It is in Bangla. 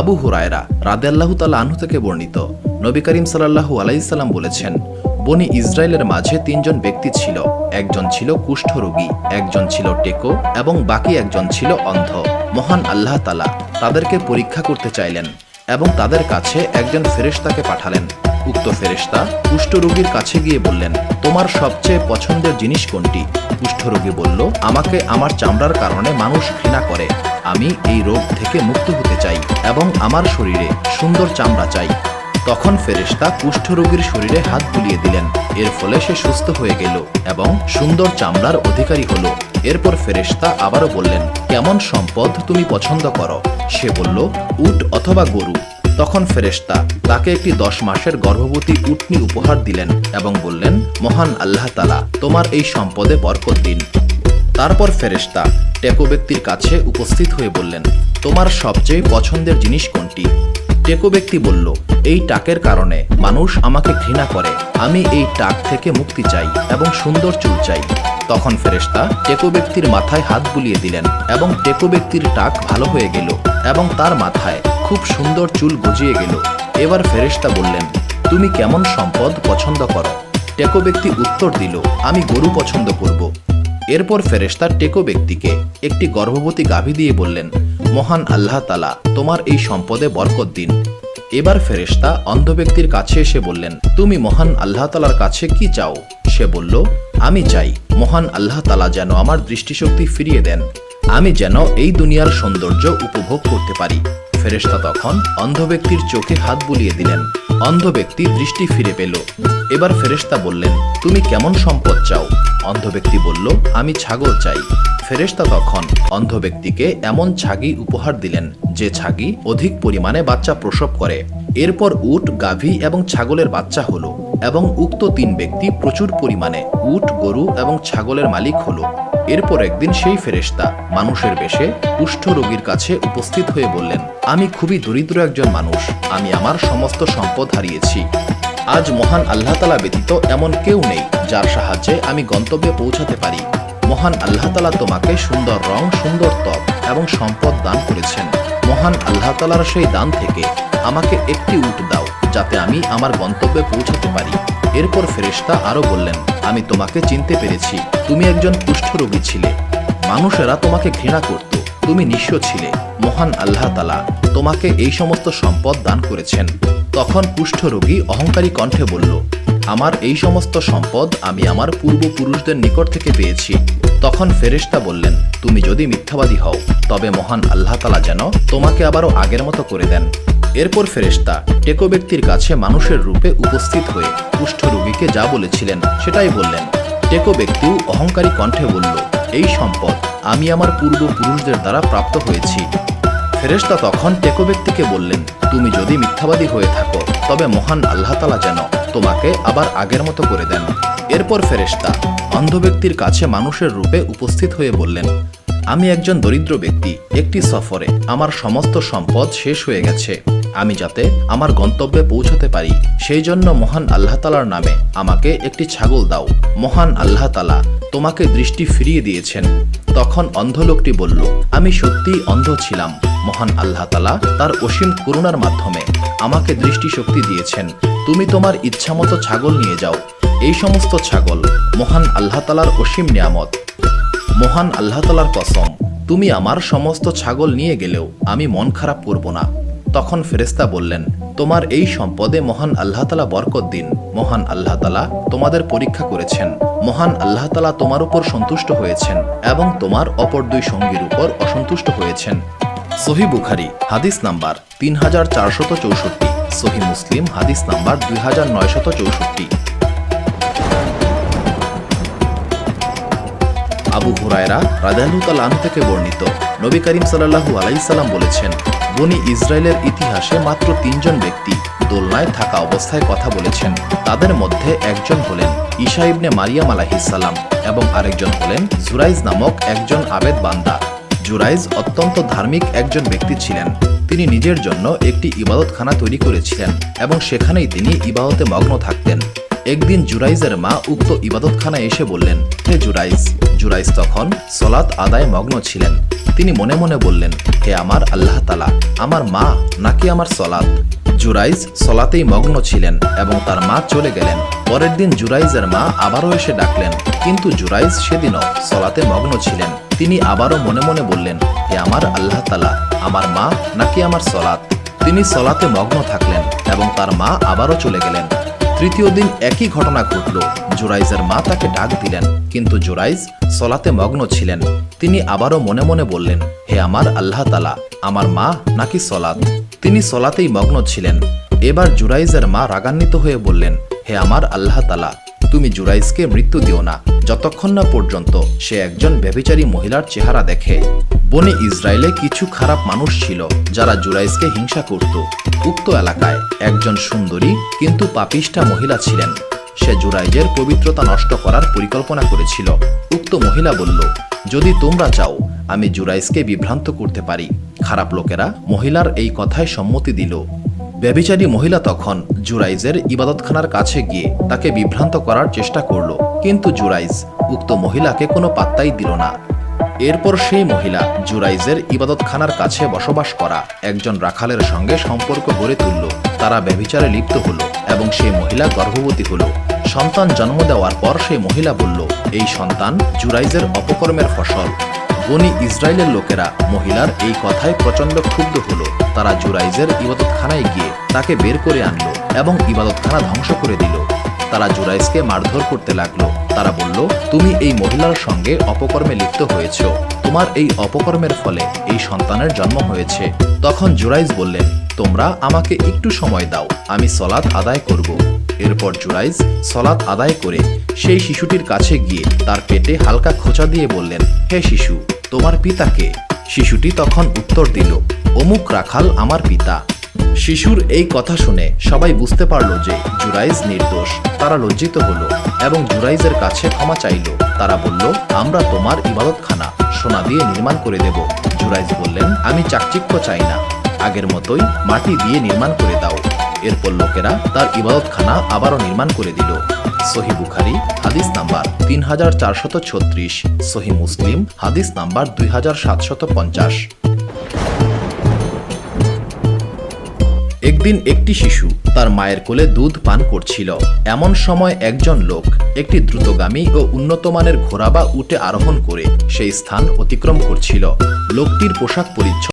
আবু হুরায়রা রাদিয়াল্লাহু তাআলা আনহু থেকে বর্ণিত, নবী করিম সাল্লাল্লাহু আলাইহি সাল্লাম বলেছেন, বনি ইসরায়েলের মাঝে ৩ জন ব্যক্তি ছিল। একজন ছিল কুষ্ঠরোগী, একজন ছিল টেকো এবং বাকি একজন ছিল অন্ধ। মহান আল্লাহ তাআলা তাদেরকে পরীক্ষা করতে চাইলেন এবং তাদের কাছে একজন ফেরেশতাকে পাঠালেন। উক্ত ফেরেশতা কুষ্ঠরোগীর কাছে গিয়ে বললেন, তোমার সবচেয়ে পছন্দের জিনিস কোনটি? কুষ্ঠরোগী বলল, আমাকে আমার চামড়ার কারণে মানুষ ঘৃণা করে। আমি এই রোগ থেকে মুক্ত হতে চাই এবং আমার শরীরে সুন্দর চামড়া চাই। তখন ফেরেশতা কুষ্ঠরোগীর শরীরে হাত বুলিয়ে দিলেন। এর ফলে সে সুস্থ হয়ে গেল এবং সুন্দর চামড়ার অধিকারী হলো। এরপর ফেরেশতা আবারও বললেন, কেমন সম্পদ তুমি পছন্দ করো? সে বলল, উট অথবা গরু। তখন ফেরেশতা তাকে একটি 10 মাসের গর্ভবতী উটনি উপহার দিলেন এবং বললেন, মহান আল্লাহ তাআলা তোমার এই সম্পদে বরকত দিন। তারপর ফেরেশতা টেকো ব্যক্তির কাছে উপস্থিত হয়ে বললেন, তোমার সবচেয়ে পছন্দের জিনিস কোনটি? টেকো ব্যক্তি বলল, এই টাকের কারণে মানুষ আমাকে ঘৃণা করে। আমি এই টাক থেকে মুক্তি চাই এবং সুন্দর চুল চাই। তখন ফেরেশতা টেকো ব্যক্তির মাথায় হাত বুলিয়ে দিলেন এবং টেকো ব্যক্তির টাক ভালো হয়ে গেল এবং তার মাথায় খুব সুন্দর চুল গজিয়ে গেল। এবার ফেরেশতা বললেন, তুমি কেমন সম্পদ পছন্দ করো? টেকো ব্যক্তি উত্তর দিল, আমি গরু পছন্দ করব। এরপর ফেরেশতা টেকো ব্যক্তিকে একটি গর্ভবতী গাভী দিয়ে বললেন, মহান আল্লাহ তাআলা তোমার এই সম্পদে বরকত দিন। এবার ফেরেশতা অন্ধ ব্যক্তির কাছে এসে বললেন, তুমি মহান আল্লাহ তাআলার কাছে কি চাও? সে বলল, আমি চাই মহান আল্লাহ তাআলা যেন আমার দৃষ্টিশক্তি ফিরিয়ে দেন, আমি যেন এই দুনিয়ার সৌন্দর্য উপভোগ করতে পারি। ফেরেশতা তখন অন্ধ ব্যক্তির চোখে হাত বুলিয়ে দিলেন। অন্ধ ব্যক্তি দৃষ্টি ফিরে পেল। এবার ফেরেশতা বললেন, তুমি কেমন সম্পদ চাও? অন্ধ ব্যক্তি বলল, আমি ছাগল চাই। ফেরেশতা তখন অন্ধ ব্যক্তিকে এমন ছাগি উপহার দিলেন যে ছাগি অধিক পরিমাণে বাচ্চা প্রসব করে। এরপর উট, গাভী এবং ছাগলের বাচ্চা হলো এবং উক্ত 3 ব্যক্তি প্রচুর পরিমাণে উট, গরু এবং ছাগলের মালিক হলো। এরপর একদিন সেই ফেরেশতা মানুষের বেশে কুষ্ঠ রোগীর কাছে উপস্থিত হয়ে বললেন, আমি খুবই দরিদ্র একজন মানুষ, আমি আমার সমস্ত সম্পদ হারিয়েছি। আজ মহান আল্লাহ তাআলা ব্যতীত এমন কেউ নেই যার সাহায্যে আমি গন্তব্যে পৌঁছাতে পারি। মহান আল্লাহ তাআলা তোমাকে সুন্দর রং, সুন্দর ত্বক এবং সম্পদ দান করেছেন। মহান আল্লাহ তাআলার সেই দান থেকে আমাকে একটি উট দাও যাতে আমি আমার গন্তব্যে পৌঁছাতে পারি। এরপর ফেরেশতা আরো বললেন, আমি তোমাকে চিনতে পেরেছি, তুমি একজন কুষ্ঠরোগী ছিলে। মানুষেরা তোমাকে ঘৃণা করত, তুমি নিঃস্ব ছিলে। মহান আল্লাহ তাআলা তোমাকে এই সমস্ত সম্পদ দান করেছেন। তখন কুষ্ঠরোগী অহংকারী কণ্ঠে বলল, আমার এই সমস্ত সম্পদ আমি আমার পূর্বপুরুষদের নিকট থেকে পেয়েছি। তখন ফেরেশতা বললেন, তুমি যদি মিথ্যাবাদী হও তবে মহান আল্লাহ তাআলা যেন তোমাকে আবারও আগের মতো করে দেন। এরপর ফেরেশতা টেকো ব্যক্তির কাছে মানুষের রূপে উপস্থিত হয়ে কুষ্ঠরোগীকে যা বলেছিলেন সেটাই বললেন। টেকো ব্যক্তিও অহংকারী কণ্ঠে বলল, এই সম্পদ আমি আমার পূর্বপুরুষদের দ্বারা প্রাপ্ত হয়েছি। ফেরেশতা তখন টেকো ব্যক্তিকে বললেন, তুমি যদি মিথ্যাবাদী হয়ে থাকো তবে মহান আল্লাহ তাআলা যেন তোমাকে আবার আগের মতো করে দেন। এরপর ফেরেশতা অন্ধ ব্যক্তির কাছে মানুষের রূপে উপস্থিত হয়ে বললেন, আমি একজন দরিদ্র ব্যক্তি, একটি সফরে আমার সমস্ত সম্পদ শেষ হয়ে গেছে। আমি যাতে আমার গন্তব্যে পৌঁছাতে পারি সেই জন্য মহান আল্লাহ তাআলার নামে আমাকে একটি ছাগল দাও। মহান আল্লাহ তাআলা তোমাকে দৃষ্টি ফিরিয়ে দিয়েছেন। তখন অন্ধ লোকটি বলল, আমি সত্যিই অন্ধ ছিলাম। মহান আল্লাহ তাআলা তার অসীম করুণার মাধ্যমে আমাকে দৃষ্টিশক্তি দিয়েছেন। তুমি তোমার ইচ্ছামতো ছাগল নিয়ে যাও। এই সমস্ত ছাগল মহান আল্লাহ তাআলার অসীম নিয়ামত। মহান আল্লাহ তাআলার কসম, তুমি আমার সমস্ত ছাগল নিয়ে গেলেও আমি মন খারাপ করব না। তখন ফেরেশতা বললেন, তোমার এই সম্পদে মহান আল্লাহ তাআলা বরকত দিন। মহান আল্লাহ তাআলা তোমাদের পরীক্ষা করেছেন। মহান আল্লাহ তাআলা তোমার উপর সন্তুষ্ট হয়েছেন এবং তোমার অপর 2 সঙ্গীর উপর অসন্তুষ্ট হয়েছেন। সহিহ বুখারী হাদিস নাম্বার 3464, সহিহ মুসলিম হাদিস নাম্বার 2964। আবু হুরায়রা রাদিয়াল্লাহু তাআলা আনহু থেকে বর্ণিত, নবী করিম সাল্লাল্লাহু আলাইহি সাল্লাম বলেছেন, বনি ইসরায়েলের ইতিহাসে মাত্র 3 জন ব্যক্তি দোলনায় থাকা অবস্থায় কথা বলেছেন। তাদের মধ্যে একজন হলেন ঈসা ইবনে মারিয়াম আলাইহিস সালাম এবং আরেকজন হলেন জুরাইজ নামক একজন আবেদ বান্দা। জুরাইজ অত্যন্ত ধার্মিক একজন ব্যক্তি ছিলেন। তিনি নিজের জন্য একটি ইবাদতখানা তৈরি করেছিলেন এবং সেখানেই তিনি ইবাদতে মগ্ন থাকতেন। একদিন জুরাইজের মা উক্ত ইবাদতখানায় এসে বললেন, হে জুরাইজ। জুরাইজ তখন সলাত আদায় মগ্ন ছিলেন। তিনি মনে মনে বললেন, হে আমার আল্লাহ তাআলা, আমার মা নাকি আমার সলাত? জুরাইজ সলাতেই মগ্ন ছিলেন এবং তার মা চলে গেলেন। পরের দিন জুরাইজের মা আবারও এসে ডাকলেন, কিন্তু জুরাইজ সেদিনও সলাতে মগ্ন ছিলেন। তিনি আবারও মনে মনে বললেন, হে আমার আল্লাহ তাআলা, আমার মা নাকি আমার সলাত? তিনি সলাতে মগ্ন থাকলেন এবং তার মা আবারও চলে গেলেন। তৃতীয় দিন একই ঘটনা ঘটল। জুরাইজের মা তাকে ডাক দিলেন, কিন্তু জুরাইজ সলাতে মগ্ন ছিলেন। তিনি আবারও মনে মনে বললেন, হে আমার আল্লাহ তাআলা, আমার মা নাকি সলাত? তিনি সলাতেই মগ্ন ছিলেন। এবার জুরাইজের মা রাগান্বিত হয়ে বললেন, হে আমার আল্লাহ তাআলা, তুমি জুরাইজকে মৃত্যু দিও না, যতক্ষণ না পর্যন্ত সে একজন ব্যভিচারী মহিলার চেহারা দেখে। বনি ইসরায়েলে কিছু খারাপ মানুষ ছিল যারা জুরাইজকে হিংসা করত। উক্ত এলাকায় একজন সুন্দরী কিন্তু পাপিষ্ঠা মহিলা ছিলেন। সে জুরাইজের পবিত্রতা নষ্ট করার পরিকল্পনা করেছিল। উক্ত মহিলা বলল, যদি তোমরা চাও আমি জুরাইজকে বিভ্রান্ত করতে পারি। খারাপ লোকেরা মহিলার এই কথায় সম্মতি দিল। ব্যভিচারী মহিলা তখন জুরাইজের ইবাদতখানার কাছে গিয়ে তাকে বিভ্রান্ত করার চেষ্টা করল, কিন্তু জুরাইজ উক্ত মহিলাকে কোনো পাত্তাই দিল না। এরপর সেই মহিলা জুরাইজের ইবাদতখানার কাছে বসবাস করা একজন রাখালের সঙ্গে সম্পর্ক গড়ে তুলল। তারা ব্যভিচারে লিপ্ত হলো এবং সেই মহিলা গর্ভবতী হলো। সন্তান জন্ম দেওয়ার পর সেই মহিলা বলল, এই সন্তান জুরাইজের অপকর্মের ফসল। বনি ইসরায়েলের লোকেরা মহিলার এই কথায় প্রচণ্ড ক্ষুব্ধ হলো। তারা জুরাইজের ইবাদতখানায় গিয়ে তাকে বের করে আনলো এবং ইবাদতখানা ধ্বংস করে দিল। তারা জুরাইজকে মারধর করতে লাগলো। তারা বলল, তুমি এই মহিলার সঙ্গে অপকর্মে লিপ্ত হয়েছ, তোমার এই অপকর্মের ফলে এই সন্তানের জন্ম হয়েছে। তখন জুরাইজ বললেন, তোমরা আমাকে একটু সময় দাও, আমি সলাত আদায় করব। এরপর জুরাইজ সলাত আদায় করে সেই শিশুটির কাছে গিয়ে তার পেটে হালকা খোঁচা দিয়ে বললেন, হে শিশু, তোমার পিতা কে? শিশুটি তখন উত্তর দিল, অমুক রাখাল আমার পিতা। শিশুর এই কথা শুনে সবাই বুঝতে পারল যে জুরাইজ নির্দোষ। তারা লজ্জিত হলো এবং জুরাইজের কাছে ক্ষমা চাইল। তারা বলল, আমরা তোমার ইবাদতখানা সোনা দিয়ে নির্মাণ করে দেব। জুরাইজ বললেন, আমি চাকচিক্য চাই না, আগের মতোই মাটি দিয়ে নির্মাণ করে দাও। এরপর লোকেরা তার ইবাদতখানা আবারও নির্মাণ করে দিল। সহিহ বুখারী হাদিস নাম্বার 3436, সহিহ মুসলিম হাদিস নাম্বার 2750। একদিন একটি শিশু তার মায়ের কোলে দুধ পান করছিল। এমন সময় একজন লোক একটি দ্রুতগামী ও উন্নতমানের ঘোড়া বা উটে আরোহণ করে সেই স্থান অতিক্রম করছিল। লোকটির পোশাক পরিচ্ছদ